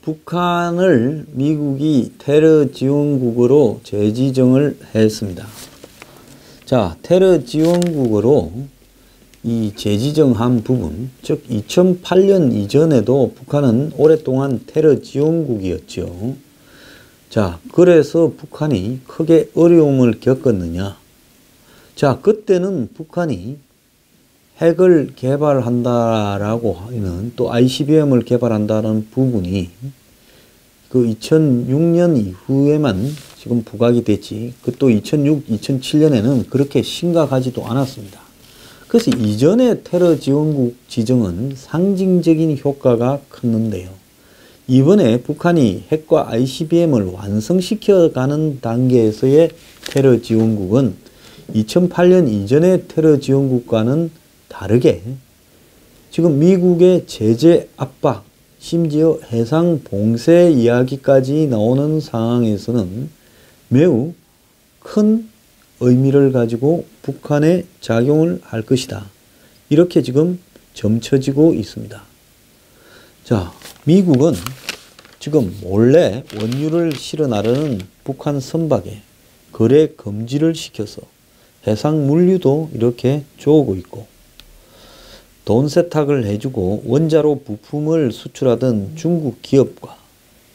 북한을 미국이 테러 지원국으로 재지정을 했습니다. 자, 테러 지원국으로 이 재지정한 부분, 즉 2008년 이전에도 북한은 오랫동안 테러 지원국이었죠. 자, 그래서 북한이 크게 어려움을 겪었느냐? 자, 그때는 북한이 핵을 개발한다라고 하는, 또 ICBM을 개발한다는 부분이 그 2006년 이후에만 지금 부각이 됐지, 그 또 2006, 2007년에는 그렇게 심각하지도 않았습니다. 그래서 이전의 테러 지원국 지정은 상징적인 효과가 컸는데요. 이번에 북한이 핵과 ICBM을 완성시켜가는 단계에서의 테러 지원국은 2008년 이전의 테러 지원국과는 다르게 지금 미국의 제재 압박, 심지어 해상 봉쇄 이야기까지 나오는 상황에서는 매우 큰 의미를 가지고 북한에 작용을 할 것이다. 이렇게 지금 점쳐지고 있습니다. 자, 미국은 지금 몰래 원유를 실어 나르는 북한 선박에 거래 금지를 시켜서 해상 물류도 이렇게 쪼고 있고, 돈 세탁을 해주고 원자로 부품을 수출하던 중국 기업과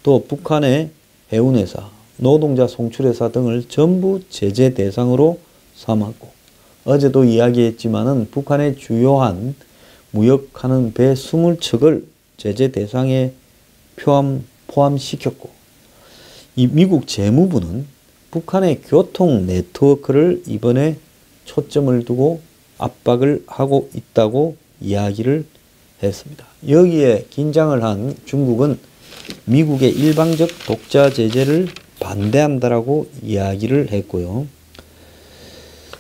또 북한의 해운회사, 노동자 송출회사 등을 전부 제재 대상으로 삼았고, 어제도 이야기했지만은 북한의 주요한 무역하는 배 20척을 제재 대상에 포함시켰고, 이 미국 재무부는 북한의 교통 네트워크를 이번에 초점을 두고 압박을 하고 있다고 이야기를 했습니다. 여기에 긴장을 한 중국은 미국의 일방적 독자 제재를 반대한다라고 이야기를 했고요.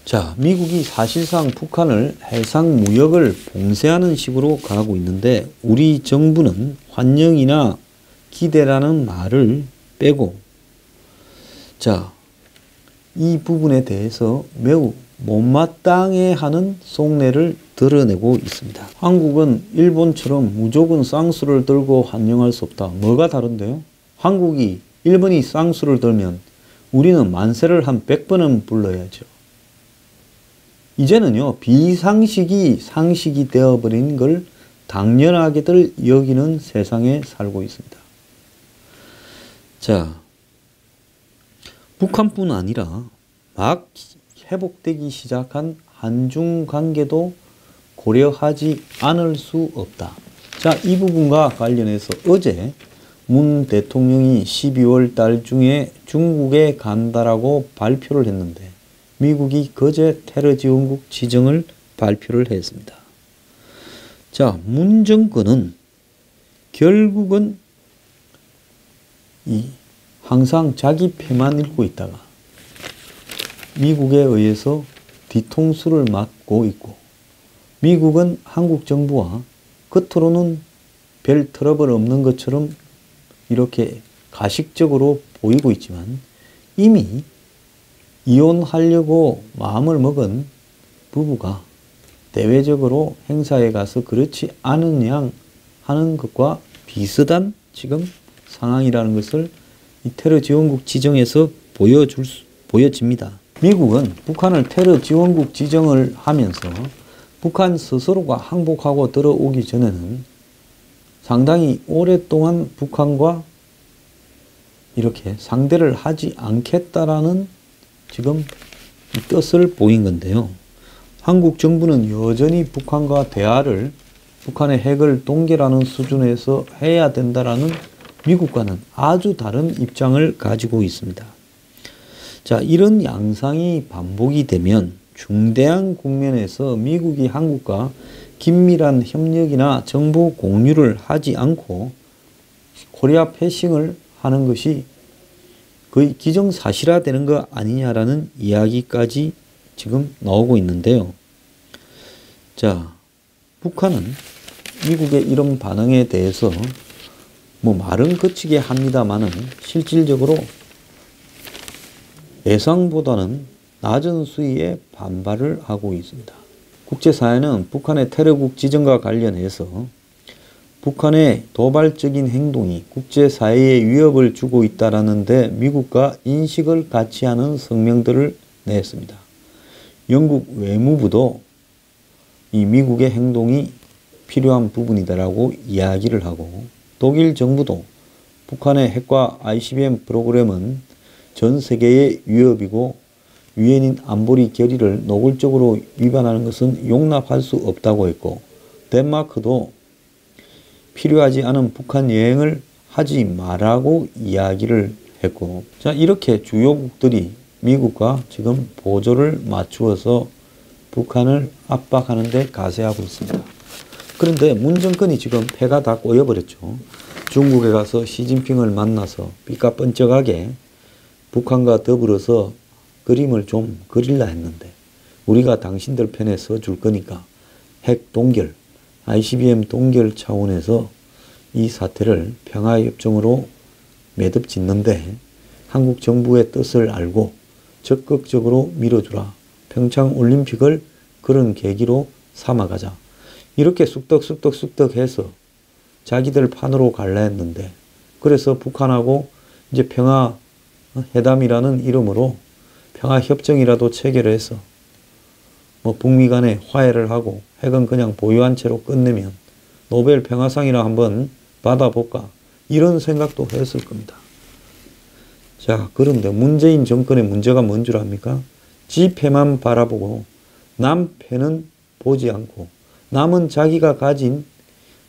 자, 미국이 사실상 북한을 해상 무역을 봉쇄하는 식으로 가고 있는데, 우리 정부는 환영이나 기대라는 말을 빼고, 자, 이 부분에 대해서 매우 못마땅해하는 속내를 드러내고 있습니다. 한국은 일본처럼 무조건 쌍수를 들고 환영할 수 없다. 뭐가 다른데요? 한국이 일본이 쌍수를 들면 우리는 만세를 한 100번은 불러야죠. 이제는요, 비상식이 상식이 되어버린 걸 당연하게들 여기는 세상에 살고 있습니다. 자, 북한뿐 아니라 막 회복되기 시작한 한중 관계도 고려하지 않을 수 없다. 자, 이 부분과 관련해서 어제 문 대통령이 12월 달 중에 중국에 간다라고 발표를 했는데, 미국이 그제 테러 지원국 지정을 발표를 했습니다. 자, 문 정권은 결국은 항상 자기 패만 읽고 있다가 미국에 의해서 뒤통수를 맞고 있고, 미국은 한국 정부와 겉으로는 별 트러블 없는 것처럼 이렇게 가식적으로 보이고 있지만, 이미 이혼하려고 마음을 먹은 부부가 대외적으로 행사에 가서 그렇지 않은 양 하는 것과 비슷한 지금 상황이라는 것을 이 테러 지원국 지정에서 보여집니다. 미국은 북한을 테러 지원국 지정을 하면서 북한 스스로가 항복하고 들어오기 전에는 상당히 오랫동안 북한과 이렇게 상대를 하지 않겠다라는 지금 뜻을 보인 건데요. 한국 정부는 여전히 북한과 대화를, 북한의 핵을 동결하는 수준에서 해야 된다라는 미국과는 아주 다른 입장을 가지고 있습니다. 자, 이런 양상이 반복이 되면 중대한 국면에서 미국이 한국과 긴밀한 협력이나 정보 공유를 하지 않고 코리아 패싱을 하는 것이 거의 기정사실화되는 거 아니냐라는 이야기까지 지금 나오고 있는데요. 자, 북한은 미국의 이런 반응에 대해서 뭐 말은 거치게 합니다만은 실질적으로 예상보다는 낮은 수위의 반발을 하고 있습니다. 국제사회는 북한의 테러국 지정과 관련해서 북한의 도발적인 행동이 국제사회에 위협을 주고 있다라는데 미국과 인식을 같이 하는 성명들을 냈습니다. 영국 외무부도 이 미국의 행동이 필요한 부분이다라고 이야기를 하고, 독일 정부도 북한의 핵과 ICBM 프로그램은 전 세계의 위협이고 유엔인 안보리 결의를 노골적으로 위반하는 것은 용납할 수 없다고 했고, 덴마크도 필요하지 않은 북한 여행을 하지 말라고 이야기를 했고, 자, 이렇게 주요국들이 미국과 지금 보조를 맞추어서 북한을 압박하는 데 가세하고 있습니다. 그런데 문 정권이 지금 패가 다 꼬여버렸죠. 중국에 가서 시진핑을 만나서 삐까뻔쩍하게 북한과 더불어서 그림을 좀 그릴라 했는데, 우리가 당신들 편에 서줄 거니까 핵 동결, ICBM 동결 차원에서 이 사태를 평화협정으로 매듭 짓는데 한국 정부의 뜻을 알고 적극적으로 밀어주라. 평창올림픽을 그런 계기로 삼아가자. 이렇게 쑥덕쑥덕 해서 자기들 판으로 갈라 했는데, 그래서 북한하고 이제 평화회담이라는 이름으로 평화협정이라도 체결해서 뭐 북미 간에 화해를 하고 핵은 그냥 보유한 채로 끝내면 노벨 평화상이나 한번 받아볼까, 이런 생각도 했을 겁니다. 자, 그런데 문재인 정권의 문제가 뭔 줄 압니까? 지 패만 바라보고 남 패는 보지 않고 남은 자기가 가진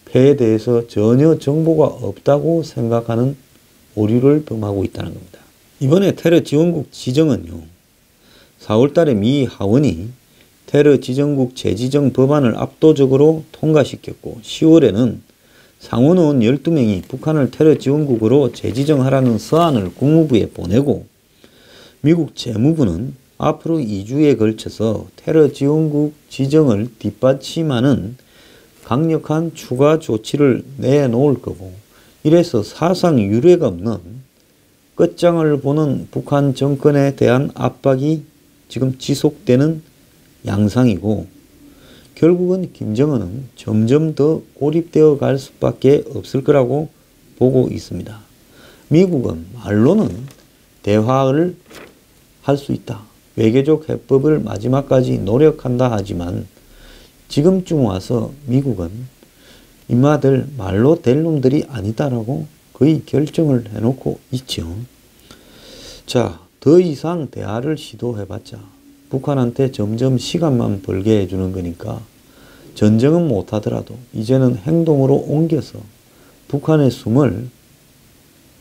패에 대해서 전혀 정보가 없다고 생각하는 오류를 범하고 있다는 겁니다. 이번에 테러 지원국 지정은요, 4월 달에 미 하원이 테러 지정국 재지정 법안을 압도적으로 통과시켰고, 10월에는 상원의원 12명이 북한을 테러 지원국으로 재지정하라는 서한을 국무부에 보내고, 미국 재무부는 앞으로 2주에 걸쳐서 테러 지원국 지정을 뒷받침하는 강력한 추가 조치를 내놓을 거고, 이래서 사상 유례가 없는 끝장을 보는 북한 정권에 대한 압박이 지금 지속되는 양상이고, 결국은 김정은은 점점 더 고립되어 갈 수밖에 없을 거라고 보고 있습니다. 미국은 말로는 대화를 할 수 있다, 외교적 해법을 마지막까지 노력한다 하지만 지금쯤 와서 미국은 이마들 말로 될 놈들이 아니다라고 거의 결정을 해놓고 있죠. 자, 더 이상 대화를 시도해봤자 북한한테 점점 시간만 벌게 해주는 거니까 전쟁은 못하더라도 이제는 행동으로 옮겨서 북한의 숨을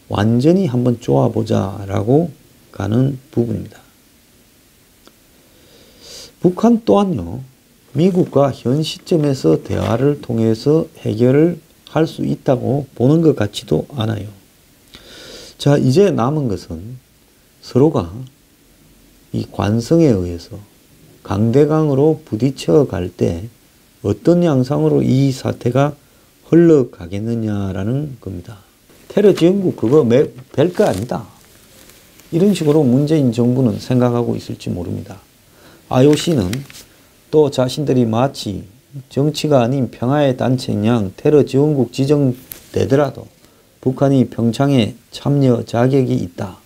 완전히 한번 쪼아보자라고 가는 부분입니다. 북한 또한요, 미국과 현 시점에서 대화를 통해서 해결을 할 수 있다고 보는 것 같지도 않아요. 자, 이제 남은 것은 서로가 이 관성에 의해서 강대강으로 부딪혀 갈 때 어떤 양상으로 이 사태가 흘러가겠느냐라는 겁니다. 테러 지원국 그거 별거 아니다, 이런 식으로 문재인 정부는 생각하고 있을지 모릅니다. IOC는 또 자신들이 마치 정치가 아닌 평화의 단체인 양 테러 지원국 지정되더라도 북한이 평창에 참여 자격이 있다.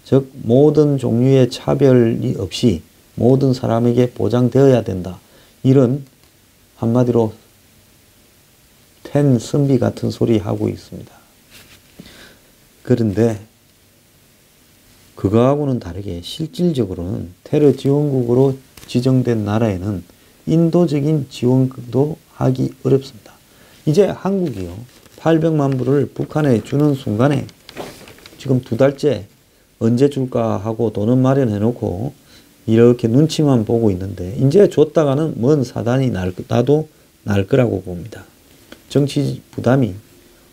즉 모든 종류의 차별이 없이 모든 사람에게 보장되어야 된다. 이런 한마디로 텐 선비 같은 소리 하고 있습니다. 그런데 그거하고는 다르게 실질적으로는 테러 지원국으로 지정된 나라에는 인도적인 지원도 하기 어렵습니다. 이제 한국이요, 800만 불을 북한에 주는 순간에 지금 2달째 언제 줄까 하고 돈은 마련해 놓고 이렇게 눈치만 보고 있는데, 이제 줬다가는 뭔 사단이 나도 날 거라고 봅니다. 정치 부담이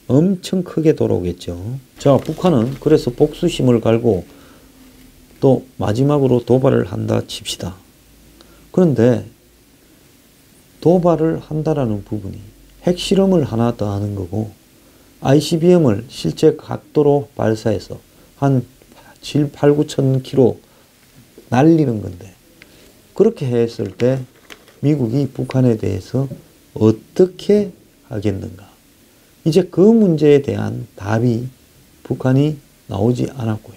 엄청 크게 돌아오겠죠. 자, 북한은 그래서 복수심을 갈고 또 마지막으로 도발을 한다 칩시다. 그런데 도발을 한다라는 부분이 핵실험을 하나 더 하는 거고, ICBM을 실제 각도로 발사해서 한 7, 8, 9천 킬로 날리는 건데, 그렇게 했을 때 미국이 북한에 대해서 어떻게 하겠는가? 이제 그 문제에 대한 답이 북한이 나오지 않았고요.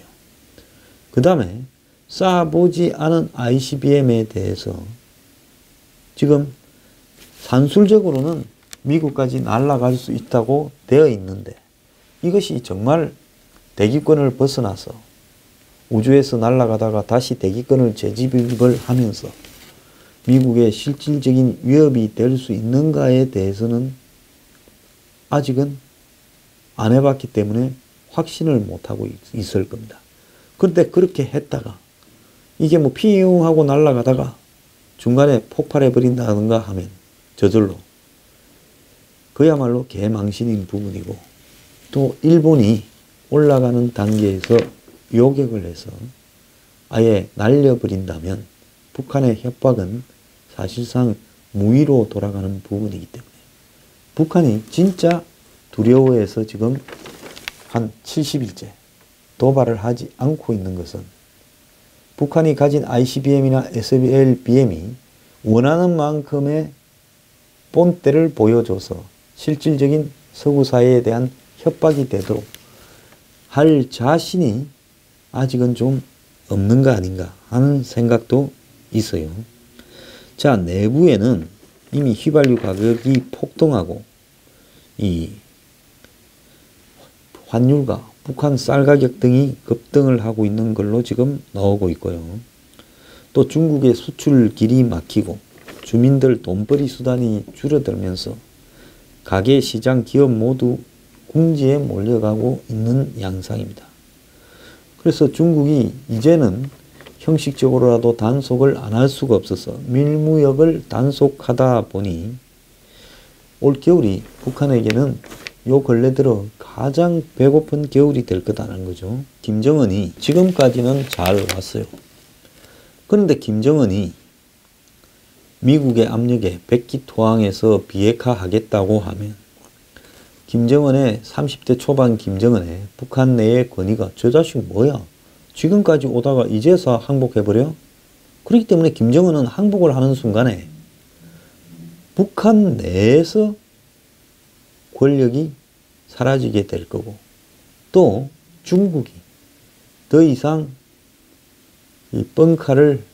그 다음에 쏴보지 않은 ICBM에 대해서 지금 산술적으로는 미국까지 날아갈 수 있다고 되어 있는데 이것이 정말 대기권을 벗어나서 우주에서 날아가다가 다시 대기권을 재집입을 하면서 미국의 실질적인 위협이 될 수 있는가에 대해서는 아직은 안 해봤기 때문에 확신을 못하고 있을 겁니다. 그런데 그렇게 했다가 이게 뭐 피웅 하고 날아가다가 중간에 폭발해 버린다든가 하면 저절로 그야말로 개망신인 부분이고, 또 일본이 올라가는 단계에서 요격을 해서 아예 날려버린다면 북한의 협박은 사실상 무위로 돌아가는 부분이기 때문에 북한이 진짜 두려워해서 지금 한 70일째 도발을 하지 않고 있는 것은 북한이 가진 ICBM이나 SLBM이 원하는 만큼의 본때를 보여줘서 실질적인 서구 사회에 대한 협박이 되도록 할 자신이 아직은 좀 없는 거 아닌가 하는 생각도 있어요. 자, 내부에는 이미 휘발유 가격이 폭등하고 이 환율과 북한 쌀 가격 등이 급등을 하고 있는 걸로 지금 나오고 있고요. 또 중국의 수출 길이 막히고 주민들 돈벌이 수단이 줄어들면서 가게, 시장, 기업 모두 궁지에 몰려가고 있는 양상입니다. 그래서 중국이 이제는 형식적으로라도 단속을 안 할 수가 없어서 밀무역을 단속하다 보니 올겨울이 북한에게는 요 근래 들어 가장 배고픈 겨울이 될 거다라는 거죠. 김정은이 지금까지는 잘 왔어요. 그런데 김정은이 미국의 압력에 백기토항에서 비핵화하겠다고 하면 김정은의 30대 초반 김정은의 북한 내의 권위가 저 자식 뭐야? 지금까지 오다가 이제서 항복해버려? 그렇기 때문에 김정은은 항복을 하는 순간에 북한 내에서 권력이 사라지게 될 거고, 또 중국이 더 이상 이 뻥카를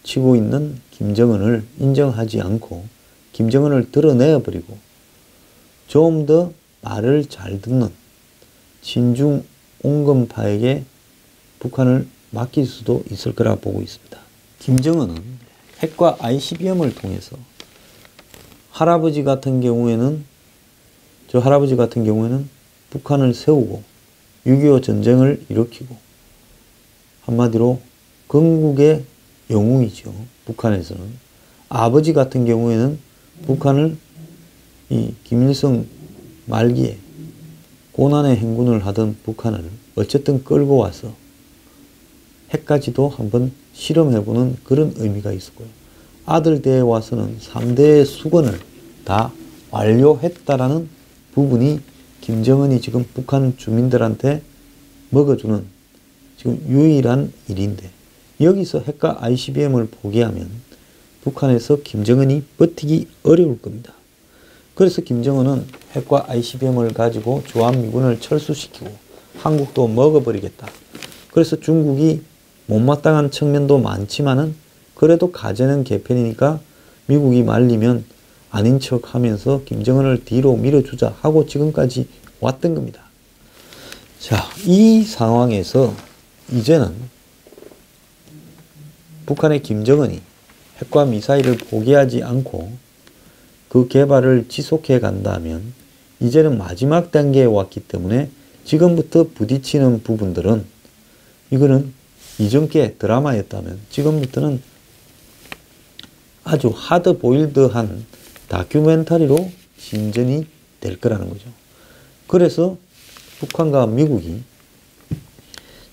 치고 있는 김정은을 인정하지 않고 김정은을 드러내버리고 좀 더 말을 잘 듣는 친중 온건파에게 북한을 맡길 수도 있을 거라 보고 있습니다. 김정은은 핵과 ICBM을 통해서 할아버지 같은 경우에는 북한을 세우고 6.25 전쟁을 일으키고 한마디로 건국의 영웅이죠. 북한에서는. 아버지 같은 경우에는 북한을 이 김일성 말기에 고난의 행군을 하던 북한을 어쨌든 끌고 와서 핵까지도 한번 실험해보는 그런 의미가 있었고요. 아들 때에 와서는 3대의 수건을 다 완료했다라는 부분이 김정은이 지금 북한 주민들한테 먹어주는 지금 유일한 일인데, 여기서 핵과 ICBM을 포기하면 북한에서 김정은이 버티기 어려울 겁니다. 그래서 김정은은 핵과 ICBM을 가지고 주한미군을 철수시키고 한국도 먹어버리겠다. 그래서 중국이 못마땅한 측면도 많지만은 그래도 가재는 개편이니까 미국이 말리면 아닌 척 하면서 김정은을 뒤로 밀어주자 하고 지금까지 왔던 겁니다. 자, 이 상황에서 이제는 북한의 김정은이 핵과 미사일을 포기하지 않고 그 개발을 지속해 간다면 이제는 마지막 단계에 왔기 때문에 지금부터 부딪히는 부분들은 이거는 이전께 드라마였다면 지금부터는 아주 하드보일드한 다큐멘터리로 진전이 될 거라는 거죠. 그래서 북한과 미국이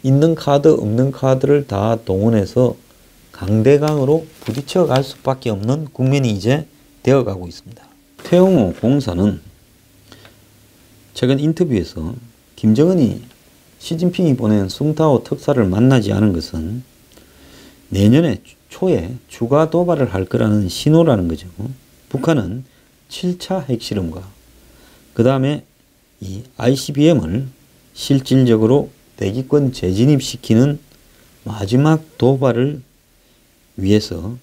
있는 카드 없는 카드를 다 동원해서 강대강으로 부딪혀 갈 수밖에 없는 국면이 이제 되어가고 있습니다. 태영호 공사는 최근 인터뷰에서 김정은이 시진핑이 보낸 숭타오 특사를 만나지 않은 것은 내년에 초에 추가 도발을 할 거라는 신호라는 거죠. 북한은 7차 핵실험과 그 다음에 이 ICBM을 실질적으로 대기권 재진입시키는 마지막 도발을 위해서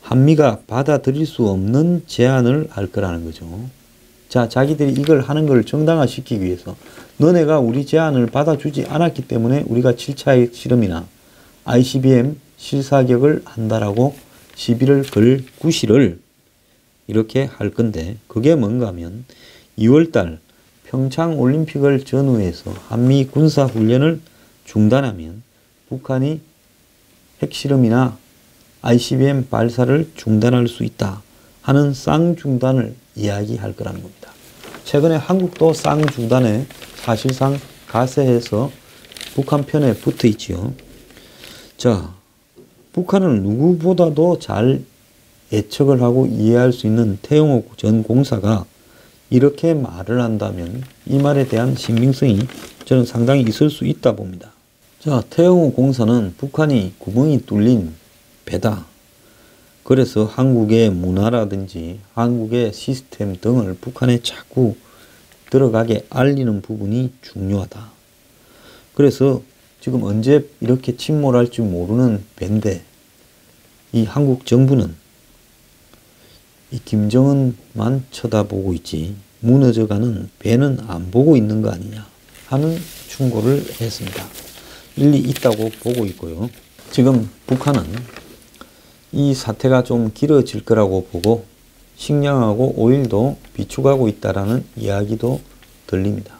한미가 받아들일 수 없는 제안을 할 거라는 거죠. 자, 자기들이 이걸 하는 걸 정당화시키기 위해서 너네가 우리 제안을 받아주지 않았기 때문에 우리가 7차 핵실험이나 ICBM 실사격을 한다라고 시비를 걸 구실을 이렇게 할 건데, 그게 뭔가 하면 2월달 평창 올림픽을 전후해서 한미 군사훈련을 중단하면 북한이 핵실험이나 ICBM 발사를 중단할 수 있다 하는 쌍중단을 이야기할 거라는 겁니다. 최근에 한국도 쌍중단에 사실상 가세해서 북한 편에 붙어 있지요. 자, 북한은 누구보다도 잘 예측을 하고 이해할 수 있는 태영호 전 공사가 이렇게 말을 한다면 이 말에 대한 신빙성이 저는 상당히 있을 수 있다 봅니다. 자, 태영호 공사는 북한이 구멍이 뚫린 배다. 그래서 한국의 문화라든지 한국의 시스템 등을 북한에 자꾸 들어가게 알리는 부분이 중요하다. 그래서 지금 언제 이렇게 침몰할지 모르는 배인데 이 한국 정부는 이 김정은만 쳐다보고 있지 무너져가는 배는 안 보고 있는 거 아니냐 하는 충고를 했습니다. 일리 있다고 보고 있고요. 지금 북한은 이 사태가 좀 길어질 거라고 보고 식량하고 오일도 비축하고 있다라는 이야기도 들립니다.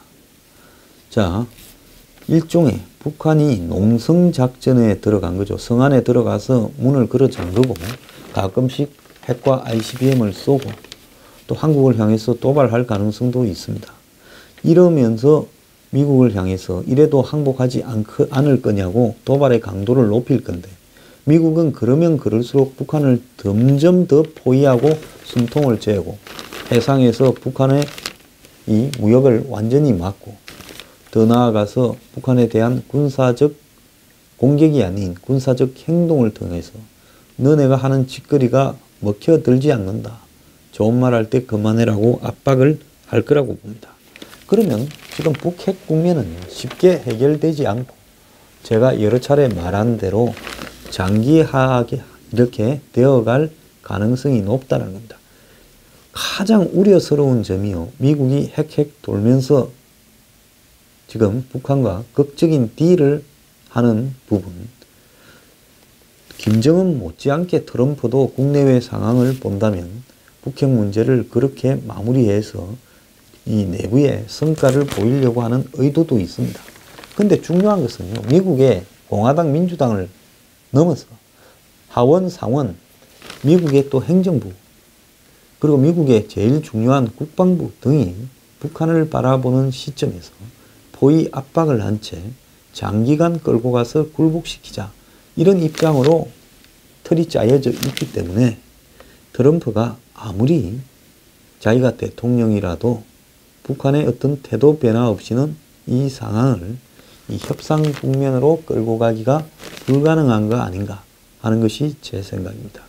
자, 일종의 북한이 농성작전에 들어간 거죠. 성 안에 들어가서 문을 걸어 잠그고 가끔씩 핵과 ICBM을 쏘고 또 한국을 향해서 도발할 가능성도 있습니다. 이러면서 미국을 향해서 이래도 항복하지 않을 거냐고 도발의 강도를 높일 건데, 미국은 그러면 그럴수록 북한을 점점 더 포위하고 숨통을 죄고 해상에서 북한의 이 무역을 완전히 막고, 더 나아가서 북한에 대한 군사적 공격이 아닌 군사적 행동을 통해서 너네가 하는 짓거리가 먹혀들지 않는다. 좋은 말 할 때 그만해라고 압박을 할 거라고 봅니다. 그러면 지금 북핵 국면은 쉽게 해결되지 않고 제가 여러 차례 말한 대로 장기화하게 이렇게 되어갈 가능성이 높다는 겁니다. 가장 우려스러운 점이요, 미국이 핵 돌면서 지금 북한과 극적인 딜을 하는 부분, 김정은 못지않게 트럼프도 국내외 상황을 본다면 북핵 문제를 그렇게 마무리해서 이 내부의 성과를 보이려고 하는 의도도 있습니다. 근데 중요한 것은요, 미국의 공화당 민주당을 넘어서 하원 상원, 미국의 또 행정부, 그리고 미국의 제일 중요한 국방부 등이 북한을 바라보는 시점에서 포위 압박을 한 채 장기간 끌고 가서 굴복시키자, 이런 입장으로 틀이 짜여져 있기 때문에 트럼프가 아무리 자기가 대통령이라도 북한의 어떤 태도 변화 없이는 이 상황을 이 협상 국면으로 끌고 가기가 불가능한 거 아닌가 하는 것이 제 생각입니다.